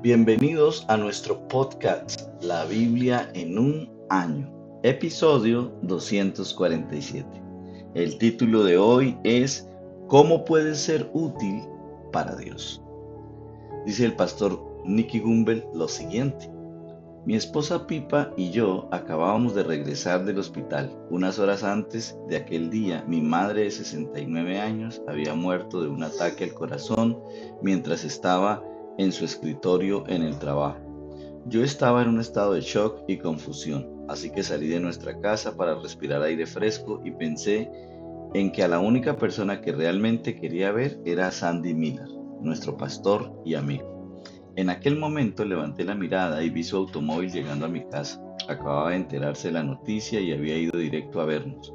Bienvenidos a nuestro podcast La Biblia en un año, episodio 247. El título de hoy es ¿Cómo puedes ser útil para Dios? Dice el pastor Nicky Gumbel lo siguiente: mi esposa Pipa y yo acabábamos de regresar del hospital. Unas horas antes de aquel día, mi madre de 69 años había muerto de un ataque al corazón mientras estaba en su escritorio en el trabajo. Yo estaba en un estado de shock y confusión, así que salí de nuestra casa para respirar aire fresco y pensé en que a la única persona que realmente quería ver era a Sandy Miller, nuestro pastor y amigo. En aquel momento levanté la mirada y vi su automóvil llegando a mi casa. Acababa de enterarse de la noticia y había ido directo a vernos.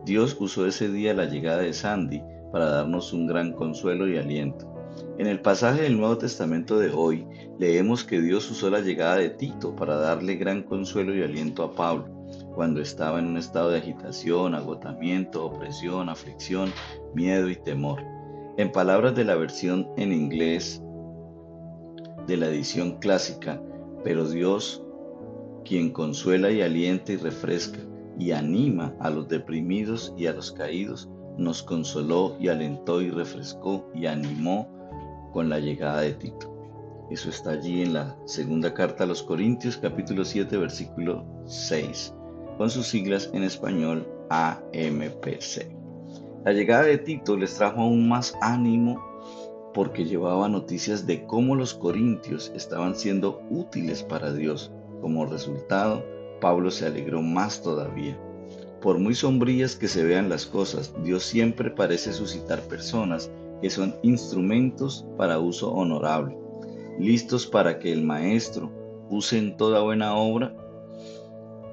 Dios usó ese día la llegada de Sandy para darnos un gran consuelo y aliento. En el pasaje del Nuevo Testamento de hoy, leemos que Dios usó la llegada de Tito para darle gran consuelo y aliento a Pablo, cuando estaba en un estado de agitación, agotamiento, opresión, aflicción, miedo y temor. En palabras de la versión en inglés de la edición clásica, pero Dios, quien consuela y alienta y refresca y anima a los deprimidos y a los caídos, nos consoló y alentó y refrescó y animó con la llegada de Tito. Eso está allí en la segunda carta a los Corintios, capítulo 7, versículo 6, con sus siglas en español AMPC. La llegada de Tito les trajo aún más ánimo porque llevaba noticias de cómo los corintios estaban siendo útiles para Dios. Como resultado, Pablo se alegró más todavía. Por muy sombrías que se vean las cosas, Dios siempre parece suscitar personas que son instrumentos para uso honorable, listos para que el Maestro use en toda buena obra.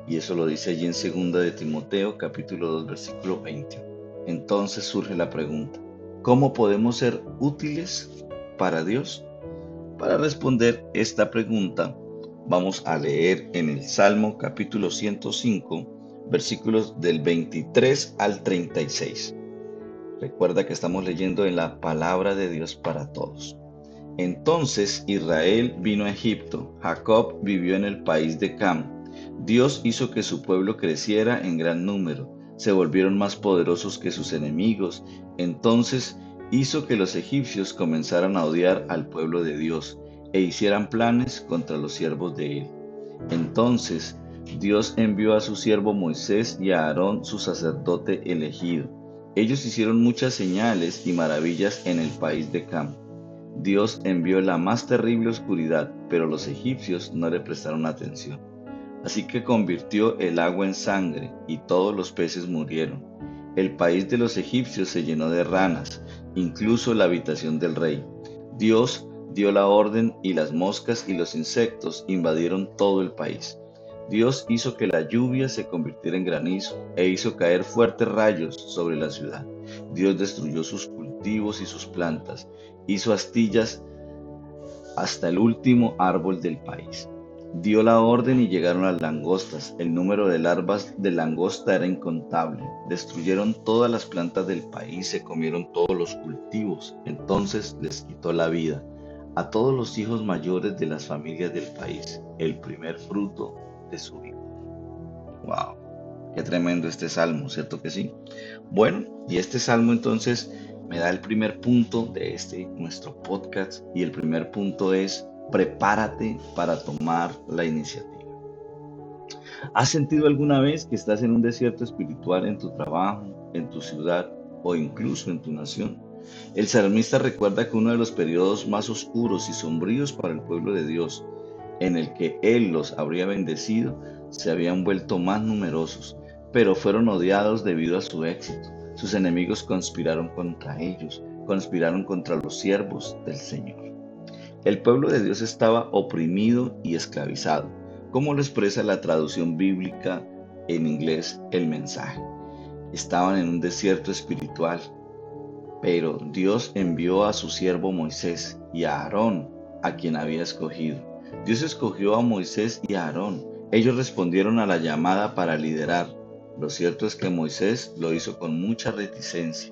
Y eso lo dice allí en 2 de Timoteo, capítulo 2, versículo 20. Entonces surge la pregunta: ¿cómo podemos ser útiles para Dios? Para responder esta pregunta, vamos a leer en el Salmo capítulo 105, versículos del 23 al 36. Recuerda que estamos leyendo en la palabra de Dios para todos. Entonces Israel vino a Egipto, Jacob vivió en el país de Cam. Dios hizo que su pueblo creciera en gran número, se volvieron más poderosos que sus enemigos. Entonces hizo que los egipcios comenzaran a odiar al pueblo de Dios e hicieran planes contra los siervos de él. Entonces Dios envió a su siervo Moisés y a Aarón, su sacerdote elegido. Ellos hicieron muchas señales y maravillas en el país de Cam. Dios envió la más terrible oscuridad, pero los egipcios no le prestaron atención. Así que convirtió el agua en sangre y todos los peces murieron. El país de los egipcios se llenó de ranas, incluso la habitación del rey. Dios dio la orden y las moscas y los insectos invadieron todo el país. Dios hizo que la lluvia se convirtiera en granizo e hizo caer fuertes rayos sobre la ciudad. Dios destruyó sus cultivos y sus plantas, hizo astillas hasta el último árbol del país. Dio la orden y llegaron las langostas. El número de larvas de langosta era incontable. Destruyeron todas las plantas del país, se comieron todos los cultivos. Entonces les quitó la vida a todos los hijos mayores de las familias del país, el primer fruto de su vida. Wow, qué tremendo este salmo, ¿cierto que sí? Bueno, y este salmo entonces me da el primer punto de nuestro podcast, y el primer punto es: prepárate para tomar la iniciativa. ¿Has sentido alguna vez que estás en un desierto espiritual en tu trabajo, en tu ciudad o incluso en tu nación? El salmista recuerda que uno de los periodos más oscuros y sombríos para el pueblo de Dios, en el que Él los habría bendecido, se habían vuelto más numerosos, pero fueron odiados debido a su éxito. Sus enemigos conspiraron contra ellos, conspiraron contra los siervos del Señor. El pueblo de Dios estaba oprimido y esclavizado, como lo expresa la traducción bíblica en inglés, El Mensaje. Estaban en un desierto espiritual, pero Dios envió a su siervo Moisés y a Aarón, a quien había escogido. Dios escogió a Moisés y a Aarón. Ellos respondieron a la llamada para liderar. Lo cierto es que Moisés lo hizo con mucha reticencia.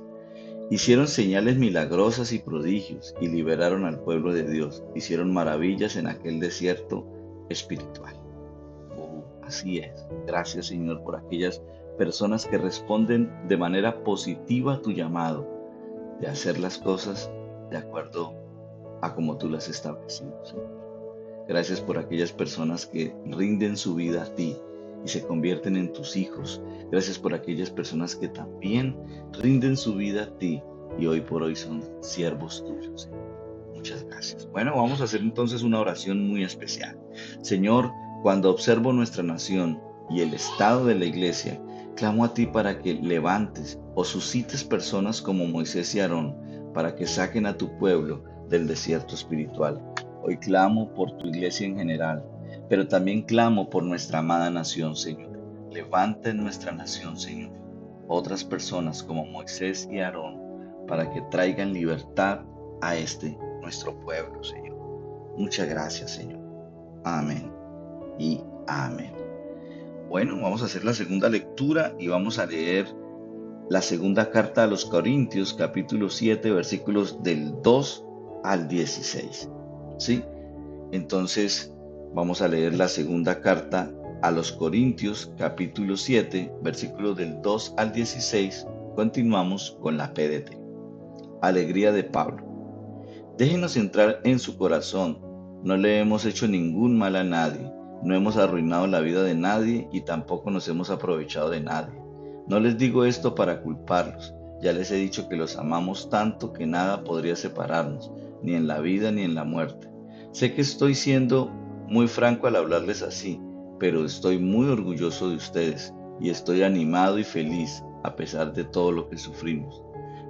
Hicieron señales milagrosas y prodigios y liberaron al pueblo de Dios. Hicieron maravillas en aquel desierto espiritual. Así es. Gracias, Señor, por aquellas personas que responden de manera positiva a tu llamado de hacer las cosas de acuerdo a como tú las has establecido, Señor. Gracias por aquellas personas que rinden su vida a ti y se convierten en tus hijos. Gracias por aquellas personas que también rinden su vida a ti y hoy por hoy son siervos tuyos, Señor. Muchas gracias. Bueno, vamos a hacer entonces una oración muy especial. Señor, cuando observo nuestra nación y el estado de la iglesia, clamo a ti para que levantes o suscites personas como Moisés y Aarón para que saquen a tu pueblo del desierto espiritual. Hoy clamo por tu iglesia en general, pero también clamo por nuestra amada nación, Señor. Levanta en nuestra nación, Señor, otras personas como Moisés y Aarón para que traigan libertad a nuestro pueblo, Señor. Muchas gracias, Señor. Amén y amén. Bueno, vamos a hacer la segunda lectura y vamos a leer la segunda carta a los Corintios, capítulo 7, versículos del 2 al 16. ¿Sí? Entonces, vamos a leer la segunda carta a los Corintios, capítulo 7, versículos del 2 al 16. Continuamos con la PDT. Alegría de Pablo. Déjenos entrar en su corazón. No le hemos hecho ningún mal a nadie. No hemos arruinado la vida de nadie y tampoco nos hemos aprovechado de nadie. No les digo esto para culparlos. Ya les he dicho que los amamos tanto que nada podría separarnos, ni en la vida ni en la muerte. Sé que estoy siendo muy franco al hablarles así, pero estoy muy orgulloso de ustedes y estoy animado y feliz a pesar de todo lo que sufrimos.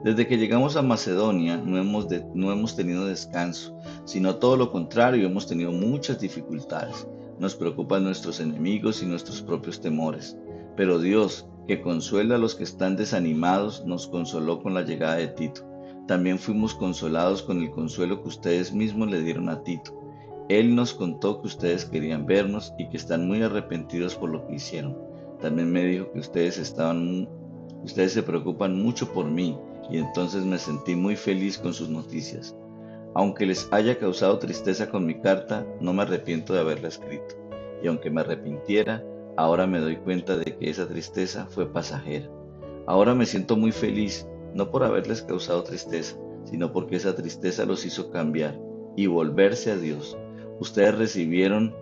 Desde que llegamos a Macedonia no hemos tenido descanso, sino todo lo contrario, hemos tenido muchas dificultades. Nos preocupan nuestros enemigos y nuestros propios temores. Pero Dios, que consuela a los que están desanimados, nos consoló con la llegada de Tito. También fuimos consolados con el consuelo que ustedes mismos le dieron a Tito. Él nos contó que ustedes querían vernos y que están muy arrepentidos por lo que hicieron. También me dijo que ustedes se preocupan mucho por mí y entonces me sentí muy feliz con sus noticias. Aunque les haya causado tristeza con mi carta, no me arrepiento de haberla escrito. Y aunque me arrepintiera, ahora me doy cuenta de que esa tristeza fue pasajera. Ahora me siento muy feliz, no por haberles causado tristeza, sino porque esa tristeza los hizo cambiar y volverse a Dios. Ustedes recibieron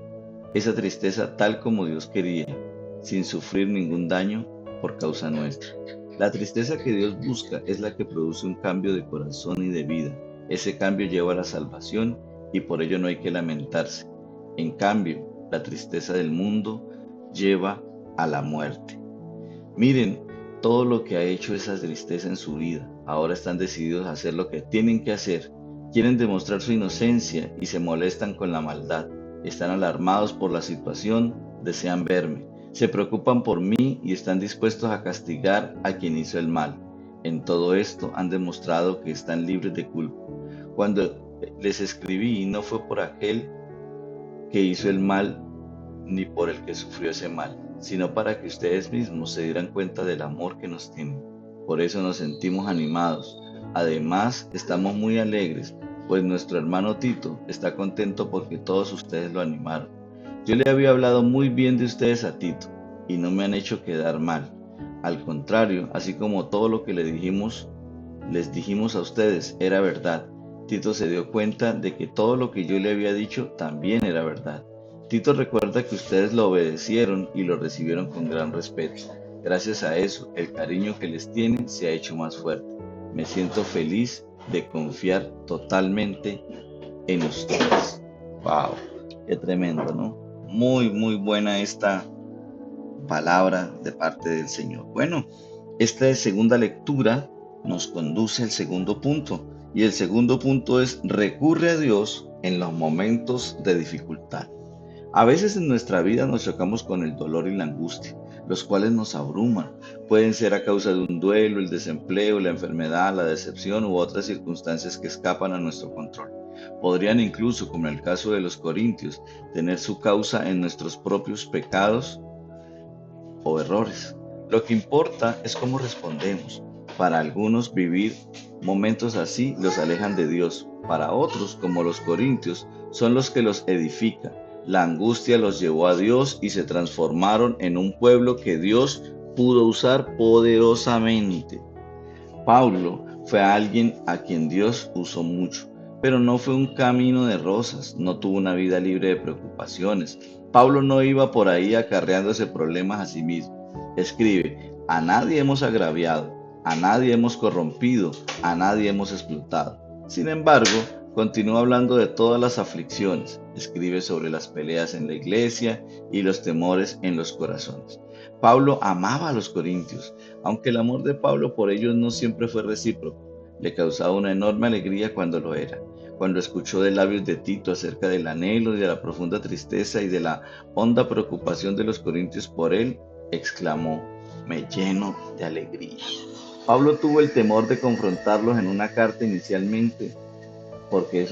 esa tristeza tal como Dios quería, sin sufrir ningún daño por causa nuestra. La tristeza que Dios busca es la que produce un cambio de corazón y de vida. Ese cambio lleva a la salvación y por ello no hay que lamentarse. En cambio, la tristeza del mundo lleva a la muerte. Miren todo lo que ha hecho esa tristeza en su vida. Ahora están decididos a hacer lo que tienen que hacer. Quieren demostrar su inocencia y se molestan con la maldad. Están alarmados por la situación, desean verme. Se preocupan por mí y están dispuestos a castigar a quien hizo el mal. En todo esto han demostrado que están libres de culpa. Cuando les escribí no fue por aquel que hizo el mal ni por el que sufrió ese mal, sino para que ustedes mismos se dieran cuenta del amor que nos tienen. Por eso nos sentimos animados. Además, estamos muy alegres, pues nuestro hermano Tito está contento porque todos ustedes lo animaron. Yo le había hablado muy bien de ustedes a Tito y no me han hecho quedar mal. Al contrario, así como todo lo que les dijimos a ustedes era verdad, Tito se dio cuenta de que todo lo que yo le había dicho también era verdad. Tito recuerda que ustedes lo obedecieron y lo recibieron con gran respeto. Gracias a eso, el cariño que les tienen se ha hecho más fuerte. Me siento feliz de confiar totalmente en ustedes. ¡Wow! ¡Qué tremendo!, ¿no? Muy, muy buena esta palabra de parte del Señor. Bueno, esta segunda lectura nos conduce al segundo punto. Y el segundo punto es: recurre a Dios en los momentos de dificultad. A veces en nuestra vida nos chocamos con el dolor y la angustia, los cuales nos abruman. Pueden ser a causa de un duelo, el desempleo, la enfermedad, la decepción u otras circunstancias que escapan a nuestro control. Podrían incluso, como en el caso de los corintios, tener su causa en nuestros propios pecados o errores. Lo que importa es cómo respondemos. Para algunos vivir momentos así los alejan de Dios. Para otros, como los corintios, son los que los edifica. La angustia los llevó a Dios y se transformaron en un pueblo que Dios pudo usar poderosamente. Pablo fue alguien a quien Dios usó mucho, pero no fue un camino de rosas, no tuvo una vida libre de preocupaciones. Pablo no iba por ahí acarreándose problemas a sí mismo. Escribe, a nadie hemos agraviado, a nadie hemos corrompido, a nadie hemos explotado. Sin embargo, continúa hablando de todas las aflicciones. Escribe sobre las peleas en la iglesia y los temores en los corazones. Pablo amaba a los corintios, aunque el amor de Pablo por ellos no siempre fue recíproco. Le causaba una enorme alegría cuando lo era. Cuando escuchó de labios de Tito acerca del anhelo y de la profunda tristeza y de la honda preocupación de los corintios por él, exclamó, me lleno de alegría. Pablo tuvo el temor de confrontarlos en una carta inicialmente, porque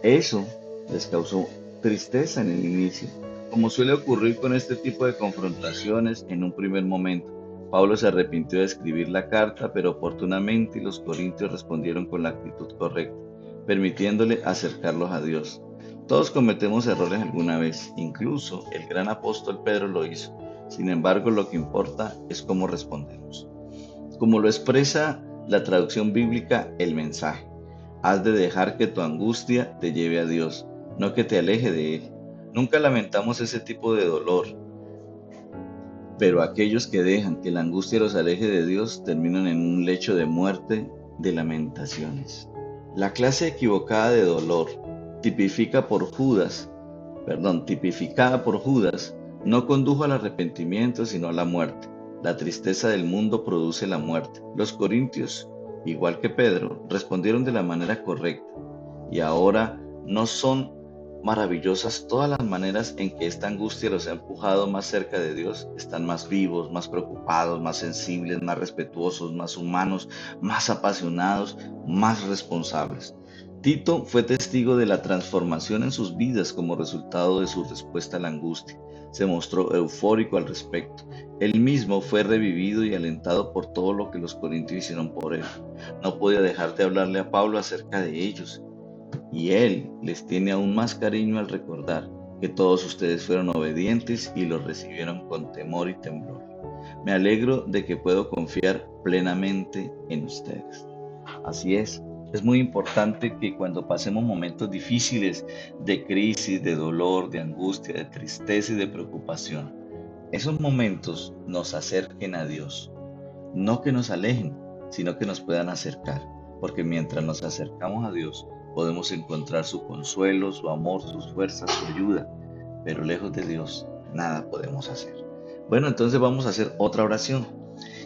eso les causó tristeza en el inicio. Como suele ocurrir con este tipo de confrontaciones en un primer momento, Pablo se arrepintió de escribir la carta, pero oportunamente los corintios respondieron con la actitud correcta, permitiéndole acercarlos a Dios. Todos cometemos errores alguna vez, incluso el gran apóstol Pedro lo hizo. Sin embargo, lo que importa es cómo respondemos. Como lo expresa la traducción bíblica, el mensaje. Has de dejar que tu angustia te lleve a Dios, no que te aleje de Él. Nunca lamentamos ese tipo de dolor, pero aquellos que dejan que la angustia los aleje de Dios terminan en un lecho de muerte de lamentaciones. La clase equivocada de dolor, tipificada por Judas, no condujo al arrepentimiento sino a la muerte. La tristeza del mundo produce la muerte. Los corintios, igual que Pedro, respondieron de la manera correcta. Y ahora no son maravillosas todas las maneras en que esta angustia los ha empujado más cerca de Dios. Están más vivos, más preocupados, más sensibles, más respetuosos, más humanos, más apasionados, más responsables. Tito fue testigo de la transformación en sus vidas como resultado de su respuesta a la angustia. Se mostró eufórico al respecto. Él mismo fue revivido y alentado por todo lo que los corintios hicieron por él. No podía dejar de hablarle a Pablo acerca de ellos. Y él les tiene aún más cariño al recordar que todos ustedes fueron obedientes y los recibieron con temor y temblor. Me alegro de que puedo confiar plenamente en ustedes. Así es muy importante que cuando pasemos momentos difíciles de crisis, de dolor, de angustia, de tristeza y de preocupación, esos momentos nos acerquen a Dios. No que nos alejen, sino que nos puedan acercar, porque mientras nos acercamos a Dios, podemos encontrar su consuelo, su amor, sus fuerzas, su ayuda, pero lejos de Dios, nada podemos hacer. Bueno, entonces vamos a hacer otra oración.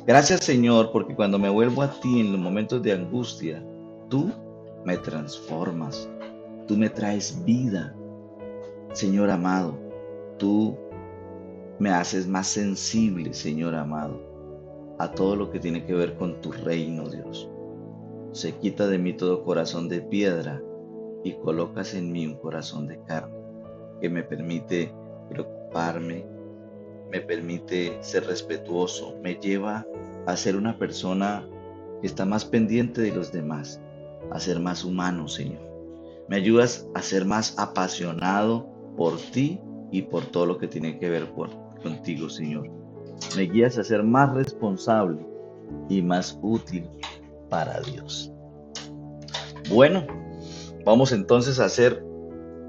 Gracias, Señor, porque cuando me vuelvo a ti en los momentos de angustia, tú me transformas, tú me traes vida. Señor amado, tú me haces más sensible, Señor amado, a todo lo que tiene que ver con tu reino, Dios. Se quita de mí todo corazón de piedra y colocas en mí un corazón de carne que me permite preocuparme, me permite ser respetuoso, me lleva a ser una persona que está más pendiente de los demás, a ser más humano, Señor. Me ayudas a ser más apasionado por ti y por todo lo que tiene que ver contigo, Señor. Me guías a ser más responsable y más útil para Dios. Bueno, vamos entonces a hacer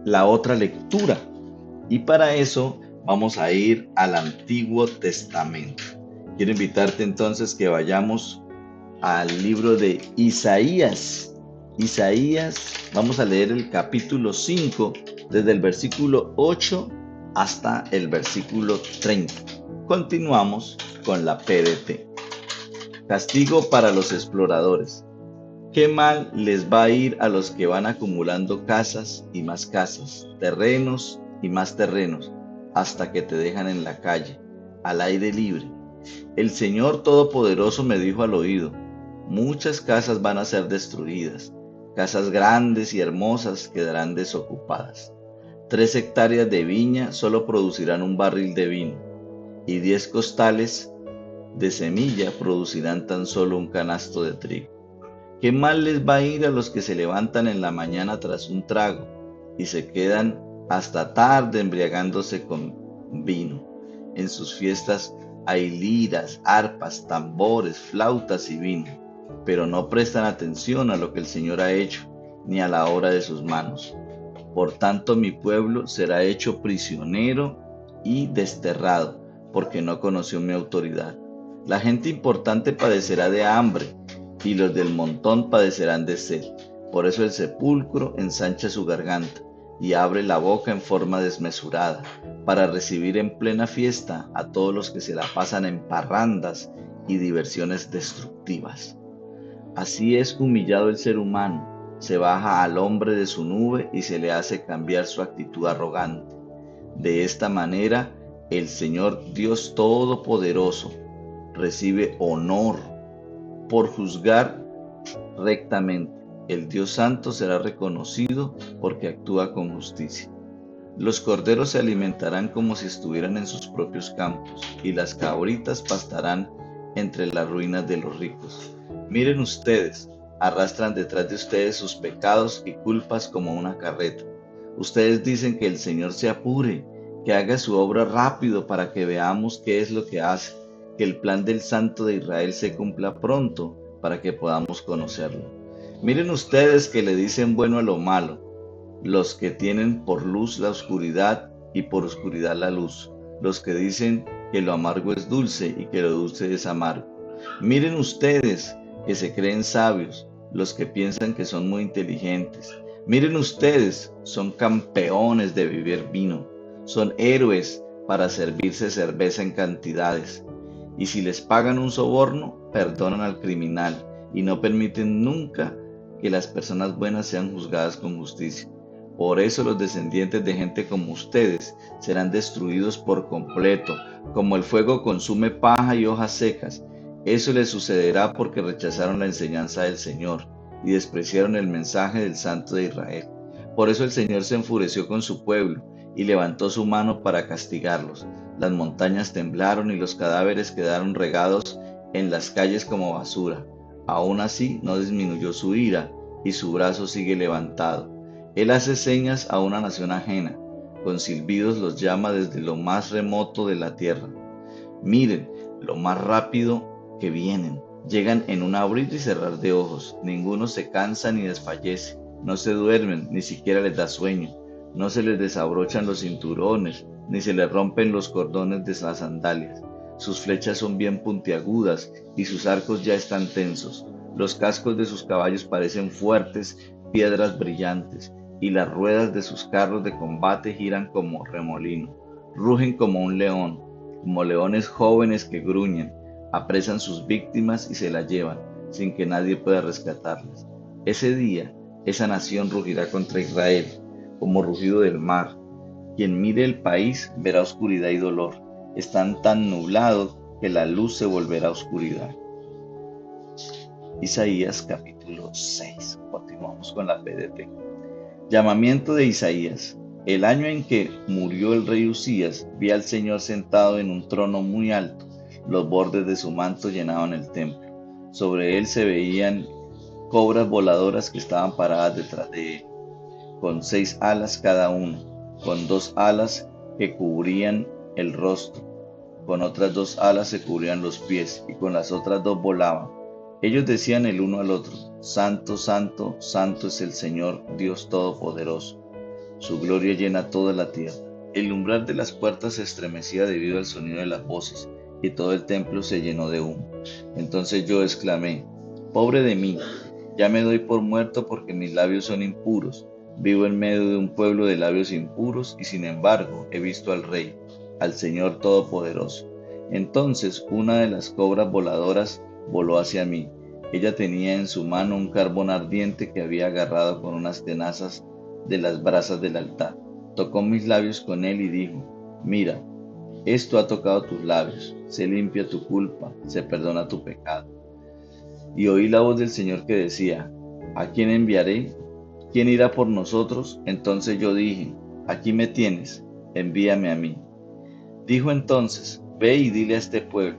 la otra lectura y para eso vamos a ir al Antiguo Testamento. Quiero invitarte entonces que vayamos al libro de Isaías. Vamos a leer el capítulo 5 desde el versículo 8 hasta el versículo 30. Continuamos con la PDT. Castigo para los exploradores. Qué mal les va a ir a los que van acumulando casas y más casas, terrenos y más terrenos, hasta que te dejan en la calle, al aire libre. El Señor Todopoderoso me dijo al oído, muchas casas van a ser destruidas, casas grandes y hermosas quedarán desocupadas. 3 hectáreas de viña solo producirán un barril de vino, y 10 costales de semilla producirán tan solo un canasto de trigo. ¿Qué mal les va a ir a los que se levantan en la mañana tras un trago y se quedan hasta tarde embriagándose con vino? En sus fiestas hay liras, arpas, tambores, flautas y vino, pero no prestan atención a lo que el Señor ha hecho, ni a la obra de sus manos. Por tanto, mi pueblo será hecho prisionero y desterrado, porque no conoció mi autoridad. La gente importante padecerá de hambre, y los del montón padecerán de sed. Por eso el sepulcro ensancha su garganta y abre la boca en forma desmesurada, para recibir en plena fiesta a todos los que se la pasan en parrandas y diversiones destructivas. Así es humillado el ser humano, se baja al hombre de su nube y se le hace cambiar su actitud arrogante. De esta manera, el Señor Dios Todopoderoso recibe honor por juzgar rectamente. El Dios Santo será reconocido porque actúa con justicia. Los corderos se alimentarán como si estuvieran en sus propios campos, y las cabritas pastarán entre las ruinas de los ricos. Miren ustedes, arrastran detrás de ustedes sus pecados y culpas como una carreta. Ustedes dicen que el Señor se apure, que haga su obra rápido para que veamos qué es lo que hace, que el plan del Santo de Israel se cumpla pronto para que podamos conocerlo. Miren ustedes que le dicen bueno a lo malo, los que tienen por luz la oscuridad y por oscuridad la luz, los que dicen que lo amargo es dulce y que lo dulce es amargo. Miren ustedes que se creen sabios, los que piensan que son muy inteligentes. Miren ustedes, son campeones de beber vino, son héroes para servirse cerveza en cantidades. Y si les pagan un soborno, perdonan al criminal y no permiten nunca que las personas buenas sean juzgadas con justicia. Por eso los descendientes de gente como ustedes serán destruidos por completo, como el fuego consume paja y hojas secas. Eso les sucederá porque rechazaron la enseñanza del Señor y despreciaron el mensaje del Santo de Israel. Por eso el Señor se enfureció con su pueblo y levantó su mano para castigarlos. Las montañas temblaron y los cadáveres quedaron regados en las calles como basura. Aún así no disminuyó su ira y su brazo sigue levantado. Él hace señas a una nación ajena, con silbidos los llama desde lo más remoto de la tierra. Miren lo más rápido que vienen, llegan en un abrir y cerrar de ojos, ninguno se cansa ni desfallece, no se duermen, ni siquiera les da sueño, no se les desabrochan los cinturones, ni se les rompen los cordones de las sandalias. Sus flechas son bien puntiagudas y sus arcos ya están tensos. Los cascos de sus caballos parecen fuertes piedras brillantes, y las ruedas de sus carros de combate giran como remolino. Rugen como un león, como leones jóvenes que gruñen, apresan sus víctimas y se las llevan, sin que nadie pueda rescatarlas. Ese día, esa nación rugirá contra Israel, como rugido del mar. Quien mire el país verá oscuridad y dolor. Están tan nublados que la luz se volverá oscuridad. Isaías capítulo 6. Continuamos con la PDT. Llamamiento de Isaías. El año en que murió el rey Usías, vi al Señor sentado en un trono muy alto. Los bordes de su manto llenaban el templo. Sobre él se veían cobras voladoras que estaban paradas detrás de él, con 6 alas cada una, con 2 alas que cubrían el rostro, con otras 2 alas se cubrían los pies, y con las otras 2 volaban. Ellos decían el uno al otro: Santo, Santo, Santo es el Señor Dios Todopoderoso. Su gloria llena toda la tierra. El umbral de las puertas se estremecía debido al sonido de las voces, y todo el templo se llenó de humo. Entonces yo exclamé: Pobre de mí, ya me doy por muerto porque mis labios son impuros. Vivo en medio de un pueblo de labios impuros, y sin embargo he visto al Rey, al Señor Todopoderoso. Entonces una de las cobras voladoras voló hacia mí. Ella tenía en su mano un carbón ardiente que había agarrado con unas tenazas de las brasas del altar. Tocó mis labios con él y dijo: Mira, esto ha tocado tus labios, se limpia tu culpa, se perdona tu pecado. Y oí la voz del Señor que decía: ¿A quién enviaré? ¿Quién irá por nosotros? Entonces yo dije: Aquí me tienes, envíame a mí. Dijo entonces: Ve y dile a este pueblo: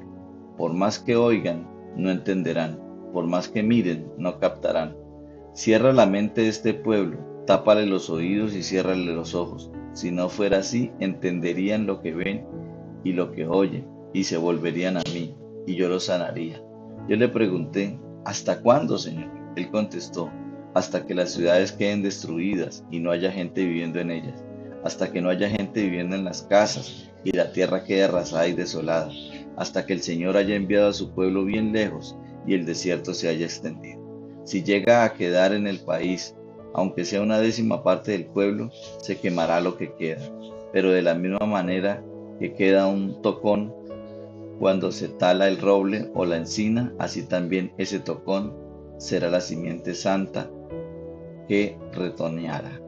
Por más que oigan, no entenderán. Por más que miren, no captarán. Cierra la mente de este pueblo, tápale los oídos y ciérrale los ojos. Si no fuera así, entenderían lo que ven y lo que oyen, y se volverían a mí, y yo los sanaría. Yo le pregunté, ¿hasta cuándo, Señor? Él contestó, hasta que las ciudades queden destruidas y no haya gente viviendo en ellas, hasta que no haya gente viviendo en las casas y la tierra quede arrasada y desolada, hasta que el Señor haya enviado a su pueblo bien lejos y el desierto se haya extendido. Si llega a quedar en el país, aunque sea una décima parte del pueblo, se quemará lo que queda. Pero de la misma manera que queda un tocón cuando se tala el roble o la encina, así también ese tocón será la simiente santa que retoñará.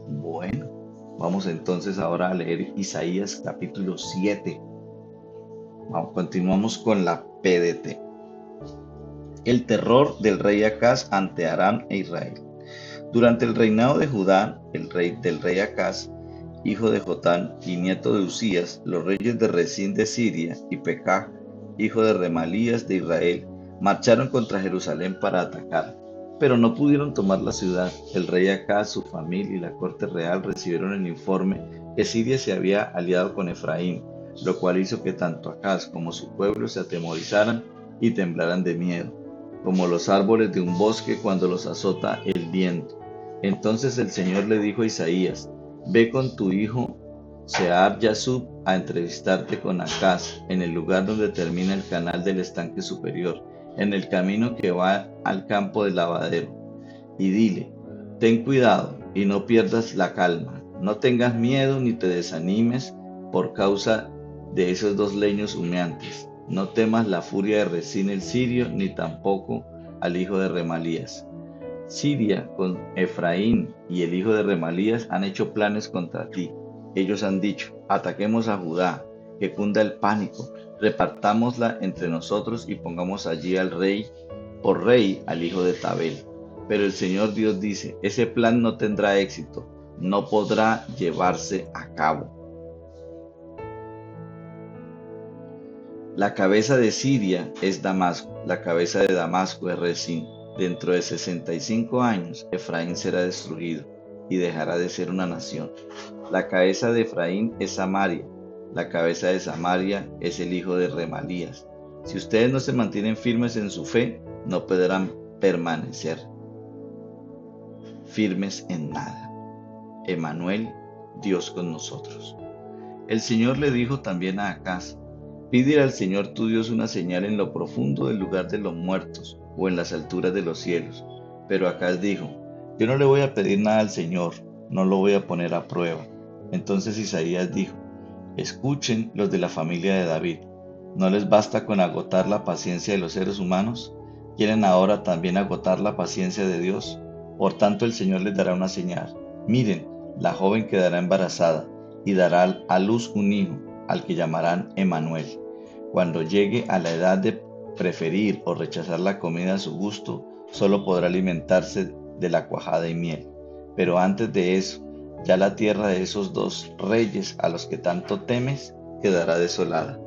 Bueno, vamos entonces ahora a leer Isaías capítulo 7. Continuamos con la PDT. El terror del rey Acaz ante Aram e Israel. Durante el reinado de Judá, el rey Acaz, hijo de Jotán y nieto de Uzías, los reyes de Resín de Siria y Pekah, hijo de Remalías de Israel, marcharon contra Jerusalén para atacar, pero no pudieron tomar la ciudad. El rey Acaz, su familia y la corte real recibieron el informe que Siria se había aliado con Efraín, lo cual hizo que tanto Acaz como su pueblo se atemorizaran y temblaran de miedo, como los árboles de un bosque cuando los azota el viento. Entonces el Señor le dijo a Isaías, ve con tu hijo Sear Yasub a entrevistarte con Acaz en el lugar donde termina el canal del estanque superior, en el camino que va al campo del lavadero. Y dile, ten cuidado y no pierdas la calma, no tengas miedo ni te desanimes por causa de esos dos leños humeantes. No temas la furia de Resín el sirio, ni tampoco al hijo de Remalías. Siria con Efraín y el hijo de Remalías han hecho planes contra ti. Ellos han dicho, ataquemos a Judá, que cunda el pánico, repartámosla entre nosotros y pongamos allí al rey, por rey al hijo de Tabel. Pero el Señor Dios dice, ese plan no tendrá éxito, no podrá llevarse a cabo. La cabeza de Siria es Damasco, la cabeza de Damasco es Resín. Dentro de 65 años, Efraín será destruido y dejará de ser una nación. La cabeza de Efraín es Samaria, la cabeza de Samaria es el hijo de Remalías. Si ustedes no se mantienen firmes en su fe, no podrán permanecer firmes en nada. Emmanuel, Dios con nosotros. El Señor le dijo también a Acaz, pídele al Señor tu Dios una señal en lo profundo del lugar de los muertos o en las alturas de los cielos. Pero Acaz dijo, yo no le voy a pedir nada al Señor, no lo voy a poner a prueba. Entonces Isaías dijo, escuchen los de la familia de David, ¿no les basta con agotar la paciencia de los seres humanos? ¿Quieren ahora también agotar la paciencia de Dios? Por tanto el Señor les dará una señal. Miren, la joven quedará embarazada y dará a luz un hijo, al que llamarán Emmanuel. Cuando llegue a la edad de preferir o rechazar la comida a su gusto, solo podrá alimentarse de la cuajada y miel. Pero antes de eso, ya la tierra de esos dos reyes a los que tanto temes quedará desolada.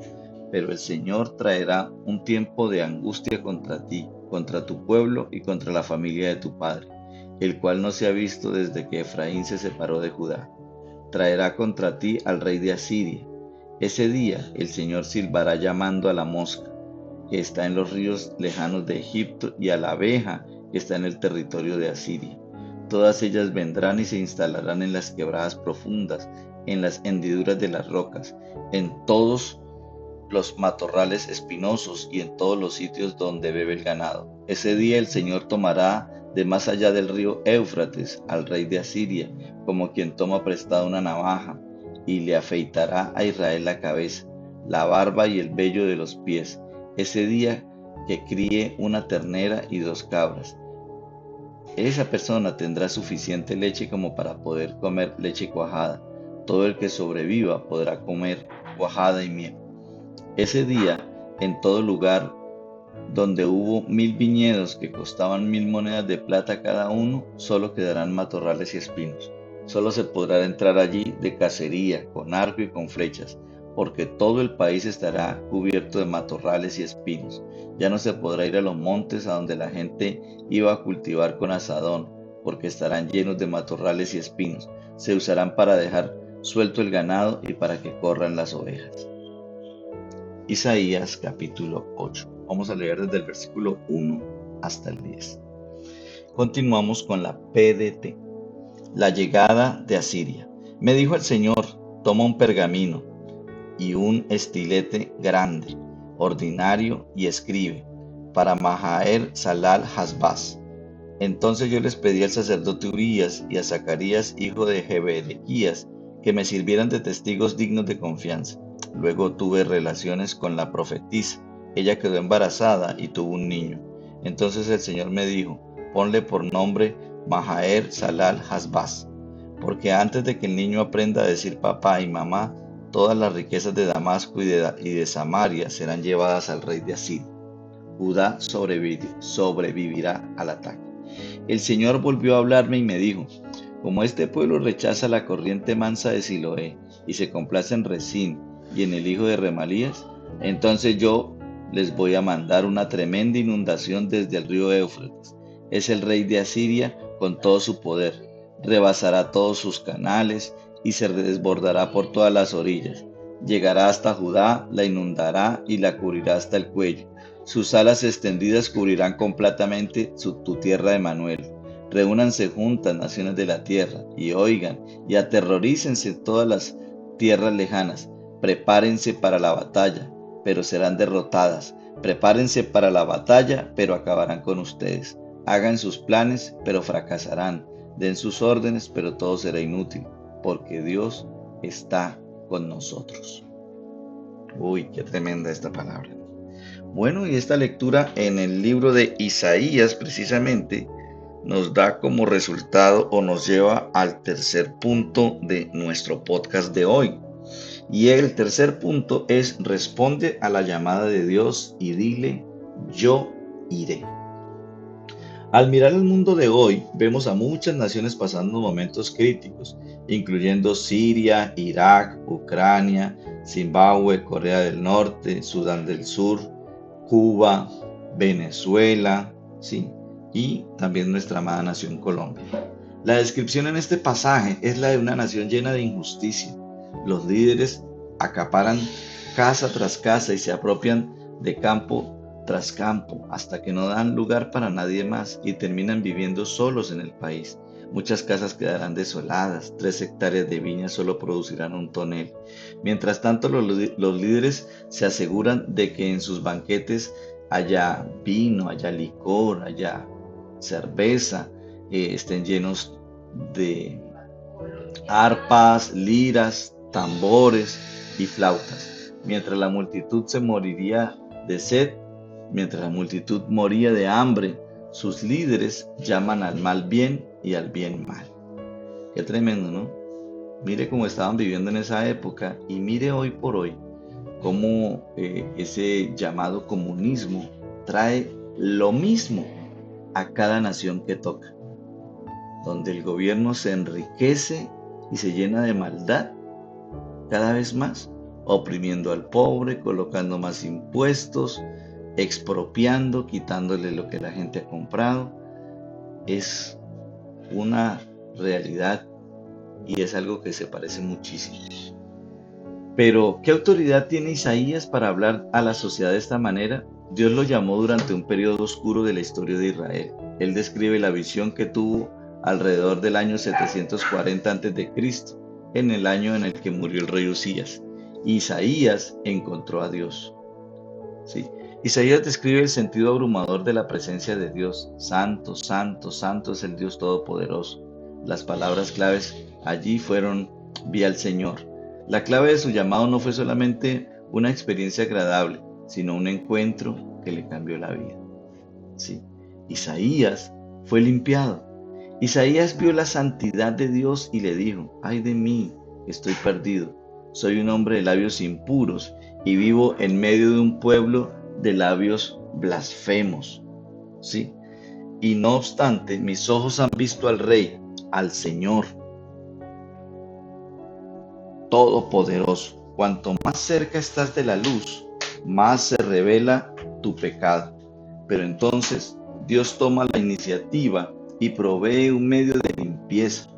Pero el Señor traerá un tiempo de angustia contra ti, contra tu pueblo y contra la familia de tu padre, el cual no se ha visto desde que Efraín se separó de Judá. Traerá contra ti al rey de Asiria. Ese día el Señor silbará llamando a la mosca, que está en los ríos lejanos de Egipto, y a la abeja, que está en el territorio de Asiria. Todas ellas vendrán y se instalarán en las quebradas profundas, en las hendiduras de las rocas, en todos los matorrales espinosos y en todos los sitios donde bebe el ganado. Ese día el Señor tomará de más allá del río Éufrates al rey de Asiria, como quien toma prestada una navaja, y le afeitará a Israel la cabeza, la barba y el vello de los pies. Ese día que críe una ternera y 2 cabras. Esa persona tendrá suficiente leche como para poder comer leche cuajada. Todo el que sobreviva podrá comer cuajada y miel. Ese día, en todo lugar donde hubo 1000 viñedos que costaban 1000 monedas de plata cada uno, solo quedarán matorrales y espinos. Solo se podrá entrar allí de cacería, con arco y con flechas, porque todo el país estará cubierto de matorrales y espinos. Ya no se podrá ir a los montes a donde la gente iba a cultivar con azadón, porque estarán llenos de matorrales y espinos. Se usarán para dejar suelto el ganado y para que corran las ovejas. Isaías capítulo 8. Vamos a leer desde el versículo 1 hasta el 10. Continuamos con la PDT, la llegada de Asiria. Me dijo el Señor, toma un pergamino y un estilete grande, ordinario, y escribe, para Mahaer Salal Hasbaz. Entonces yo les pedí al sacerdote Urías y a Zacarías, hijo de Jeberequías, que me sirvieran de testigos dignos de confianza. Luego tuve relaciones con la profetisa. Ella quedó embarazada y tuvo un niño. Entonces el Señor me dijo, ponle por nombre Mahaer Salal Hasbaz, porque antes de que el niño aprenda a decir papá y mamá, todas las riquezas de Damasco y de Samaria serán llevadas al rey de Asiria. Judá sobrevivirá al ataque. El Señor volvió a hablarme y me dijo, como este pueblo rechaza la corriente mansa de Siloé y se complace en Rezín y en el hijo de Remalías, entonces yo les voy a mandar una tremenda inundación desde el río Éufrates. Es el rey de Asiria con todo su poder. Rebasará todos sus canales y se desbordará por todas las orillas. Llegará hasta Judá, la inundará y la cubrirá hasta el cuello. Sus alas extendidas cubrirán completamente tu tierra de Manuel. Reúnanse juntas, naciones de la tierra, y oigan, y aterrorícense todas las tierras lejanas. Prepárense para la batalla, pero serán derrotadas. Prepárense para la batalla, pero acabarán con ustedes. Hagan sus planes, pero fracasarán. Den sus órdenes, pero todo será inútil, porque Dios está con nosotros. Uy, qué tremenda esta palabra. Bueno, y esta lectura en el libro de Isaías precisamente nos da como resultado o nos lleva al tercer punto de nuestro podcast de hoy. Y el tercer punto es: responde a la llamada de Dios y dile, yo iré. Al mirar el mundo de hoy, vemos a muchas naciones pasando momentos críticos, incluyendo Siria, Irak, Ucrania, Zimbabue, Corea del Norte, Sudán del Sur, Cuba, Venezuela, ¿sí? Y también nuestra amada nación Colombia. La descripción en este pasaje es la de una nación llena de injusticia. Los líderes acaparan casa tras casa y se apropian de campo tras campo hasta que no dan lugar para nadie más y terminan viviendo solos en el país. Muchas casas quedarán desoladas, 3 hectáreas de viña solo producirán un tonel. Mientras tanto, los líderes se aseguran de que en sus banquetes haya vino, haya licor, haya cerveza, estén llenos de arpas, liras, tambores y flautas. Mientras la multitud se moriría de sed, mientras la multitud moría de hambre, sus líderes llaman al mal bien y al bien mal. Qué tremendo, ¿no? Mire cómo estaban viviendo en esa época y mire hoy por hoy cómo ese llamado comunismo trae lo mismo a cada nación que toca, donde el gobierno se enriquece y se llena de maldad cada vez más, oprimiendo al pobre, colocando más impuestos, expropiando, quitándole lo que la gente ha comprado. Es una realidad y es algo que se parece muchísimo. Pero, ¿qué autoridad tiene Isaías para hablar a la sociedad de esta manera? Dios lo llamó durante un periodo oscuro de la historia de Israel. Él describe la visión que tuvo alrededor del año 740 a.C., en el año en el que murió el rey Usías. Isaías encontró a Dios. ¿Sí? Isaías describe el sentido abrumador de la presencia de Dios. Santo, santo, santo es el Dios Todopoderoso. Las palabras claves allí fueron: vi al Señor. La clave de su llamado no fue solamente una experiencia agradable, sino un encuentro que le cambió la vida. Sí. Isaías fue limpiado. Isaías vio la santidad de Dios y le dijo: ay de mí, estoy perdido. Soy un hombre de labios impuros y vivo en medio de un pueblo de labios blasfemos. ¿Sí? Y no obstante, mis ojos han visto al Rey, al Señor Todopoderoso. Cuanto más cerca estás de la luz, más se revela tu pecado. Pero entonces Dios toma la iniciativa y provee un medio de limpieza.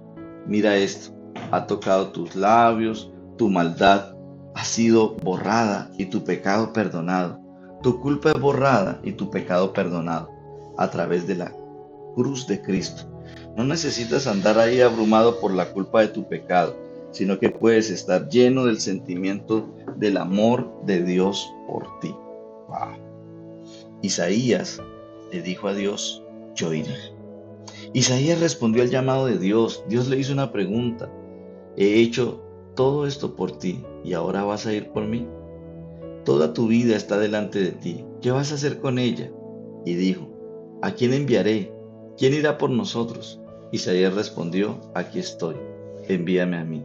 Mira esto, ha tocado tus labios, tu maldad ha sido borrada y tu pecado perdonado. Tu culpa es borrada y tu pecado perdonado a través de la cruz de Cristo. No necesitas andar ahí abrumado por la culpa de tu pecado, sino que puedes estar lleno del sentimiento del amor de Dios por ti. Wow. Isaías le dijo a Dios, yo iré. Isaías respondió al llamado de Dios. Dios le hizo una pregunta. He hecho todo esto por ti y ahora vas a ir por mí. Toda tu vida está delante de ti. ¿Qué vas a hacer con ella? Y dijo, ¿a quién enviaré? ¿Quién irá por nosotros? Isaías respondió, aquí estoy, envíame a mí.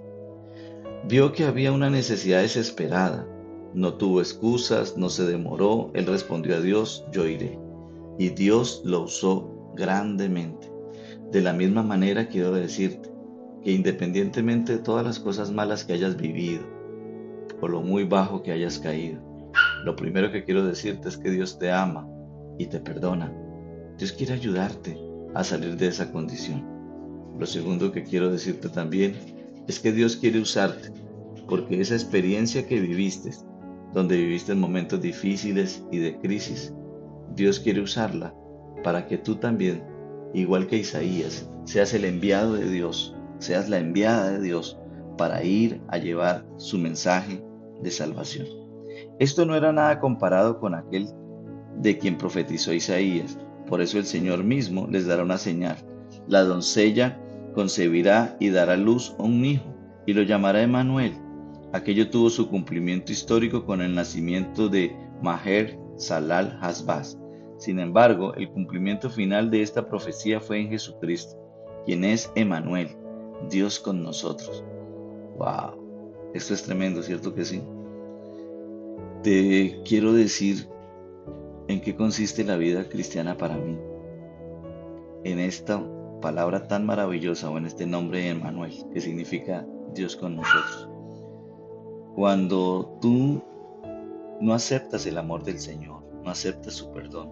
Vio que había una necesidad desesperada. No tuvo excusas, no se demoró. Él respondió a Dios, yo iré. Y Dios lo usó grandemente. De la misma manera quiero decirte que independientemente de todas las cosas malas que hayas vivido o lo muy bajo que hayas caído, lo primero que quiero decirte es que Dios te ama y te perdona. Dios quiere ayudarte a salir de esa condición. Lo segundo que quiero decirte también es que Dios quiere usarte, porque esa experiencia que viviste, donde viviste momentos difíciles y de crisis, Dios quiere usarla para que tú también, igual que Isaías, seas el enviado de Dios, seas la enviada de Dios para ir a llevar su mensaje de salvación. Esto no era nada comparado con aquel de quien profetizó Isaías. Por eso el Señor mismo les dará una señal. La doncella concebirá y dará a luz a un hijo, y lo llamará Emmanuel. Aquello tuvo su cumplimiento histórico con el nacimiento de Maher Salal Hasbaz. Sin embargo, el cumplimiento final de esta profecía fue en Jesucristo, quien es Emmanuel, Dios con nosotros. ¡Wow! Esto es tremendo, ¿cierto que sí? Te quiero decir en qué consiste la vida cristiana para mí. En esta palabra tan maravillosa o en este nombre de Emmanuel, que significa Dios con nosotros. Cuando tú no aceptas el amor del Señor, no aceptas su perdón,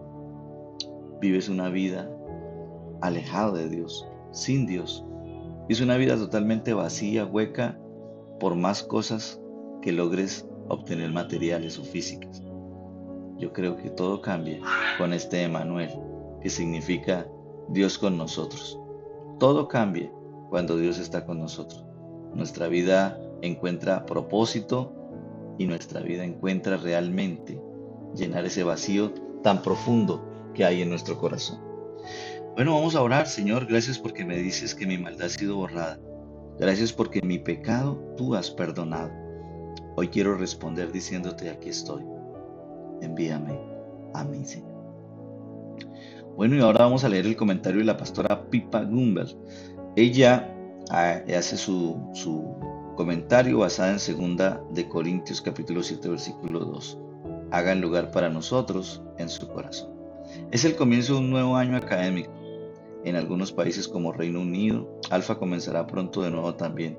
vives una vida alejado de Dios, sin Dios. Es una vida totalmente vacía, hueca, por más cosas que logres obtener materiales o físicas. Yo creo que todo cambia con este Emmanuel, que significa Dios con nosotros. Todo cambia cuando Dios está con nosotros. Nuestra vida encuentra propósito y nuestra vida encuentra realmente llenar ese vacío tan profundo que hay en nuestro corazón. Bueno, vamos a orar. Señor, gracias porque me dices que mi maldad ha sido borrada. Gracias porque mi pecado tú has perdonado. Hoy quiero responder diciéndote, aquí estoy. Envíame a mí, Señor. Bueno, y ahora vamos a leer el comentario de la pastora Pippa Gumbel. Ella hace su comentario basada en 2 Corintios capítulo 7 versículo 2. Hagan lugar para nosotros en su corazón. Es el comienzo de un nuevo año académico. En algunos países como Reino Unido, Alfa comenzará pronto de nuevo también.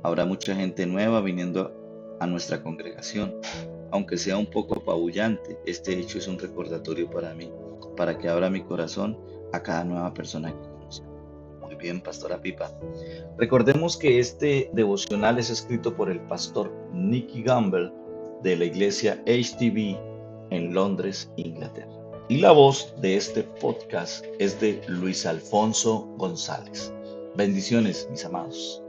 Habrá mucha gente nueva viniendo a nuestra congregación. Aunque sea un poco apabullante, este hecho es un recordatorio para mí, para que abra mi corazón a cada nueva persona que conozca. Muy bien, pastora Pipa. Recordemos que este devocional es escrito por el pastor Nicky Gamble de la iglesia HTB en Londres, Inglaterra. Y la voz de este podcast es de Luis Alfonso González. Bendiciones, mis amados.